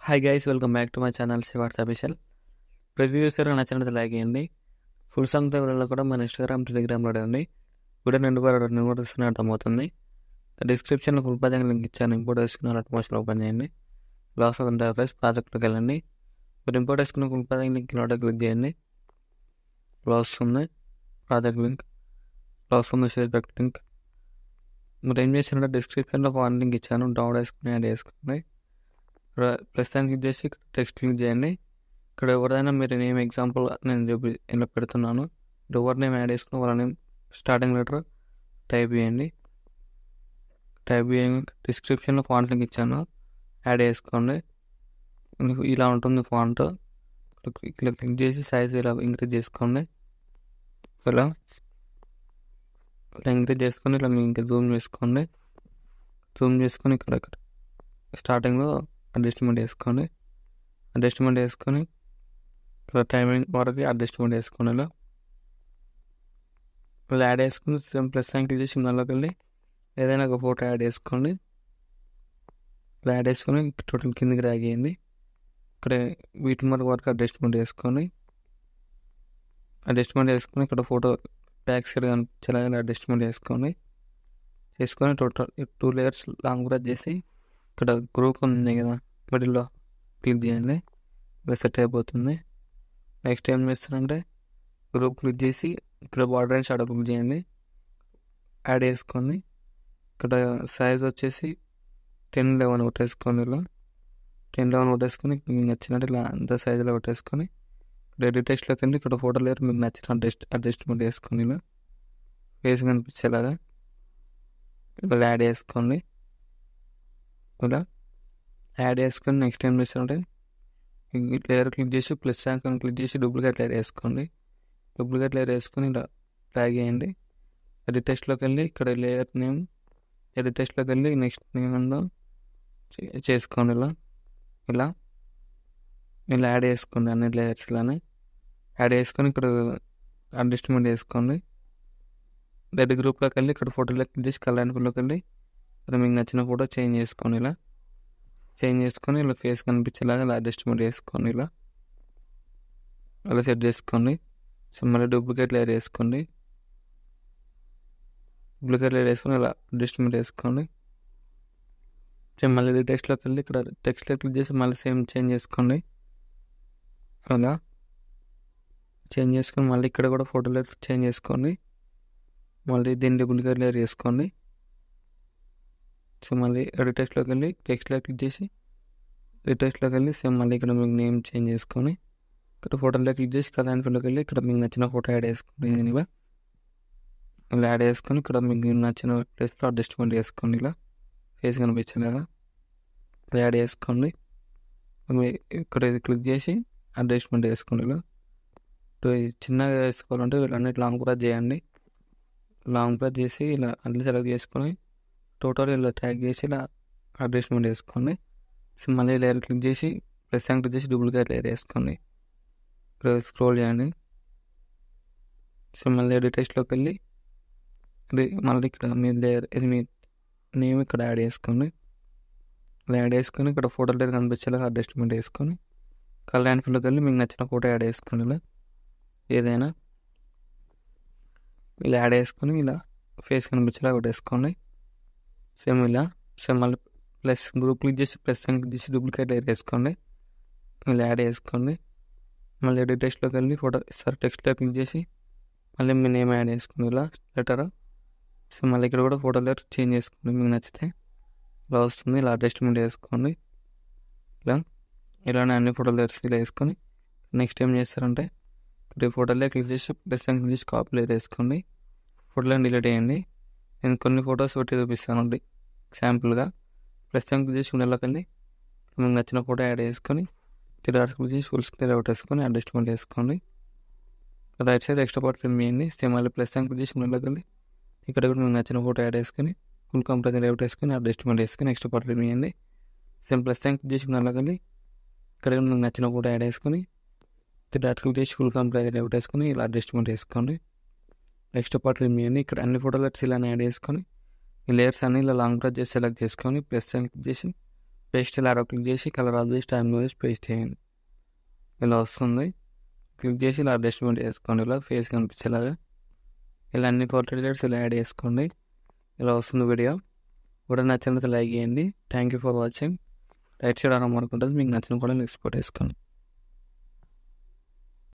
Hi guys, welcome back to my channel Shivarth official. ప్రతి చూసారో నచ్చినట్టు లైక్ చేయండి. ఫుల్ సాంగ్తో కూడా మన ఇన్స్టాగ్రామ్, టెలిగ్రామ్లో అండి. వీడియో నేను కూడా చూస్తున్న అర్థమవుతుంది. డిస్క్రిప్షన్లో ఫుల్ పేజ్ లింక్ ఇచ్చాను. ఇంపోర్ట్ వేసుకున్న అట్మాస్ఫియర్ ఓపెన్ చేయండి. లాస్ట్ ఆఫ్ ఇంటర్ఫేస్ ప్రాజెక్ట్లోకి వెళ్ళండి. మీరు ఇంపోర్ట్ వేసుకున్న ఫుల్ పేజ్ లింక్ ఇలా క్లిక్ చేయండి. లాస్ట్ ఉంది ప్రాజెక్ట్ లింక్, లాస్ట్ ఉంది షేర్ బ్యాక్ లింక్. మీరు ఏం చేసినట్టు డిస్క్రిప్షన్లో ఫాన్ లింక్ ఇచ్చాను. డౌన్లోడ్ వేసుకుని యాడ్ చేసుకుని ప్లస్ దాన్ని క్లిక్ చేసి టెక్స్ట్ క్లిక్ చేయండి. ఇక్కడ ఎవరైనా మీరు నేమ్ ఎగ్జాంపుల్ నేను ఇలా పెడుతున్నాను. ఎవరి నేమ్ యాడ్ చేసుకుని వాళ్ళ నేమ్ స్టార్టింగ్ లెటర్ టైప్ చేయండి. డిస్క్రిప్షన్లో ఫాంట్ లింక్ ఇచ్చాను, యాడ్ చేసుకోండి. ఇలా ఉంటుంది ఫాంట్. ఇలా క్లిక్ చేసి సైజ్ ఇలా ఇంక్రీజ్ చేసుకోండి. ఇలా ఇంక్రీజ్ చేసుకొని ఇలా మీకు ఇంకా జూమ్ చేసుకోండి. జూమ్ చేసుకొని ఇక్కడ స్టార్టింగ్లో అడ్జస్ట్మెంట్ వేసుకొని ఇక్కడ టైమింగ్ వరకు అడ్జస్ట్మెంట్ వేసుకొని ఇలా యాడ్ చేసుకుని సేమ్ ప్లస్ సైన్ క్లిక్ చేసి దానిలోకి వెళ్ళి ఏదైనా ఒక ఫోటో యాడ్ చేసుకోండి. ఇలా యాడ్ చేసుకొని టోటల్ కిందికి డ్రాగ్ చేయండి. ఇక్కడ వీటి వరకు అడ్జస్ట్మెంట్ వేసుకొని ఇక్కడ ఫోటో బ్యాక్ సైడ్ కనిపించేలాగా అడ్జస్ట్మెంట్ చేసుకొని టోటల్ 2 లేయర్స్ లాంగ్ కూడా చేసి ఇక్కడ గ్రూప్ ఉంది కదా మిడిల్లో క్లిక్ చేయండి. ఇలా సెట్ అయిపోతుంది. నెక్స్ట్ ఏం చేస్తారంటే గ్రూప్ క్లిక్ చేసి ఇక్కడ బార్డర్ అండ్ షాడో క్లిక్ చేయండి, యాడ్ చేసుకొని ఇక్కడ సైజ్ వచ్చేసి 10-11 కొట్టేసుకొని ఇలా 10-11 కొట్టేసుకొని మీకు నచ్చినట్టు ఇలా అంత సైజులో కొట్టేసుకొని ఎడిట్ టెక్స్ట్లోకి వెళ్ళి ఇక్కడ ఫోటో లేయర్ మీకు నచ్చిన అడ్జస్ట్మెంట్ వేసుకొని ఇలా ఫేస్ కనిపించేలాగా ఇలా యాడ్ చేసుకోండి. ఇలా యాడ్ చేసుకొని నెక్స్ట్ ఏం చేస్తారంటే లేయర్ క్లిక్ చేసి ప్లస్ ఐకాన్ క్లిక్ చేసి డూప్లికేట్ లేయర్ వేసుకోండి. డూప్లికేట్ లేయర్ వేసుకొని ఇలా డ్రాగ్ చేయండి. ఎడిట్ టెక్స్ట్లోకి వెళ్ళి ఇక్కడ లేయర్ నేమ్ ఎడిట్ టెక్స్ట్లోకి వెళ్ళి నెక్స్ట్ నేమ్ ఉందో చేసుకోండి. ఇలా యాడ్ చేసుకోండి. అన్ని లేయర్స్ ఇలానే యాడ్ చేసుకొని ఇక్కడ అడ్జస్ట్మెంట్ చేసుకోండి. రెడ్ గ్రూప్లోకి వెళ్ళి ఇక్కడ ఫోటోలో క్లిక్ చేసి కలర్ అండ్ ఫోటోకి వెళ్ళి ఇక్కడ మీకు నచ్చిన ఫోటో చేంజ్ చేసుకోండి. ఇలా ఫేస్ కనిపించేలాగా ఇలా అడ్జస్ట్మెంట్ చేసుకోండి. ఇలా సెట్ చేసుకోండి. సో మళ్ళీ డూప్లికేట్ లేయర్ వేసుకోండి. ఇలా అడ్జస్ట్మెంట్ వేసుకోండి. సో మళ్ళీ టెక్స్ట్లోకి వెళ్ళి ఇక్కడ టెక్స్ట్లో క్లిక్ చేసి మళ్ళీ సేమ్ చేంజ్ చేసుకోండి. అలా చేంజ్ చేసుకొని మళ్ళీ ఇక్కడ కూడా ఫోటో లేయర్ చేంజ్ చేసుకోండి. మళ్ళీ దీన్ని డూప్లికేట్ లేయర్ వేసుకోండి. సో మళ్ళీ ఎడిట్ టెక్స్ట్లోకి వెళ్ళి టెక్స్ట్లో క్లిక్ చేసి టెక్స్ట్లోకి వెళ్ళి సేమ్ మళ్ళీ ఇక్కడ మీకు నేమ్ చేంజ్ చేసుకొని ఇక్కడ ఫోటోలో క్లిక్ చేసి కలర్ అండ్ ఫోటోకి వెళ్ళి ఇక్కడ మీకు నచ్చిన ఫోటో యాడ్ చేసుకోండి. ఇలా యాడ్ చేసుకొని ఇక్కడ మీకు నచ్చిన ప్లేస్లో అడ్జస్ట్మెంట్ చేసుకోండి. ఇలా ఫేస్ కనిపించేలాగా యాడ్ చేసుకోండి. ఇక్కడ క్లిక్ చేసి అడ్జస్ట్మెంట్ వేసుకోండి. ఇలా చిన్నగా వేసుకోవాలంటే అన్నిటి లాంగ్ ప్రెస్ చేయండి. లాంగ్ ప్రెస్ చేసి ఇలా అన్ని సెలెక్ట్ చేసుకొని టోటల్ ఇలా ట్యాగ్ చేసి ఇలా అడ్జస్ట్మెంట్ వేసుకోండి. సో మళ్ళీ లేయర్ క్లిక్ చేసి ప్లస్ సైన్ క్లిక్ చేసి డూప్లికేట్ లేయర్ వేసుకోండి. ఇక్కడ స్క్రోల్ చేయండి. సో మళ్ళీ ఎడిట్ టెక్స్ట్లోకి వెళ్ళి మళ్ళీ ఇక్కడ మీ లేయర్ ఇది మీ నేమ్ ఇక్కడ యాడ్ చేసుకోండి. ఇలా యాడ్ చేసుకొని ఇక్కడ ఫోటో లేయర్ కనిపించేలాగా అడ్జస్ట్మెంట్ వేసుకొని కలర్ అండ్ ఫోటోకి వెళ్ళి మీకు నచ్చిన ఫోటో యాడ్ చేసుకోండి. ఇలా ఏదైనా ఇలా యాడ్ చేసుకొని ఇలా ఫేస్ కనిపించేలా కొట్టేసుకోండి. సేమ్ మళ్ళీ ప్లస్ గ్రూప్ క్లిక్ చేసి ప్లస్ సైన్ క్లిక్ చేసి డూప్లికేట్ లేయర్ వేసుకోండి. ఇలా యాడ్ చేసుకోండి. మళ్ళీ ఎడిట్ టెక్స్ట్లోకి వెళ్ళి టెక్స్ట్లో క్లిక్ చేసి మళ్ళీ మీ నేమ్ యాడ్ చేసుకోండి. ఇలా లెటర్. సో మళ్ళీ ఇక్కడ కూడా ఫోటో లేయర్ చేంజ్ చేసుకోండి. మీకు నచ్చితే ఇలా వస్తుంది. ఇలా అడ్జస్ట్మెంట్ వేసుకోండి. ఇలానే అన్ని ఫోటో లేయర్స్ ఇలా వేసుకొని నెక్స్ట్ ఏం చేస్తారంటే ఇక్కడ ఫోటోలో క్లిక్ చేసి ప్లస్ సైన్ క్లిక్ చేసి కాపీ లేయర్ వేసుకోండి. ఫోటోలను డిలీట్ చేయండి. నేను కొన్ని ఫొటోస్ పెట్టి చూపిస్తానండి శాంపుల్గా. ప్లస్ సైన్ క్లిక్ చేసి ఉండలోకి వెళ్ళి మీకు నచ్చిన ఫోటో యాడ్ చేసుకొని డాట్స్ క్లిక్ చేసి ఫుల్ స్క్రీన్ అవుట్ వేసుకొని అడ్జస్ట్మెంట్ వేసుకోండి. Right side extra part film చేయండి. సేమ్ మళ్ళీ ప్లస్ సైన్ క్లిక్ చేసి ఉండలోకి వెళ్ళి ఇక్కడ కూడా మీకు నచ్చిన ఫోటో యాడ్ చేసుకొని ఫుల్ కంప్రెషన్ అవుట్ వేసుకొని అడ్జస్ట్మెంట్ వేసుకొని ఎక్స్ట్రా పార్ట్ ఫిల్మ్ చేయండి. సేమ్ ప్లస్ సైన్ క్లిక్ చేసి ఉండలోకి వెళ్ళి ఇక్కడ కూడా మీకు నచ్చిన ఫోటో యాడ్ చేసుకొని డాట్స్ క్లిక్ చేసి ఫుల్ కంప్రెషన్ అవుట్ వేసుకొని ఇలా అడ్జస్ట్మెంట్ వేసుకోండి. నెక్స్ట్ పార్ట్ రిమూవ్ చేయండి. ఇక్కడ అన్ని ఫోటోలెట్స్ ఇలా యాడ్ చేసుకొని ఈ లేయర్స్ అన్ని ఇలా లాంగ్ ప్రెస్ చేసి సెలెక్ట్ చేసుకొని ప్లస్ సైన్ క్లిక్ చేసి పేస్ట్ ఇలా క్లిక్ చేసి కలర్ ఆఫ్ చేసి టైం వేసి పేస్ట్ చేయండి. ఇలా వస్తుంది. క్లిక్ చేసి ఇలా అడ్జస్ట్మెంట్ చేసుకోండి. ఇలా ఫేస్ కనిపించేలాగా ఇలా అన్ని పోర్ట్రేట్స్ ఇలా యాడ్ చేసుకోండి. ఇలా వస్తుంది వీడియో. వీడియో నచ్చినట్లయితే లైక్ చేయండి. Thank you for watching. Right side అలా మార్క్ ఉంటుంది, మీకు నచ్చిన కూడా ఎక్స్పోర్ట్ చేసుకోండి.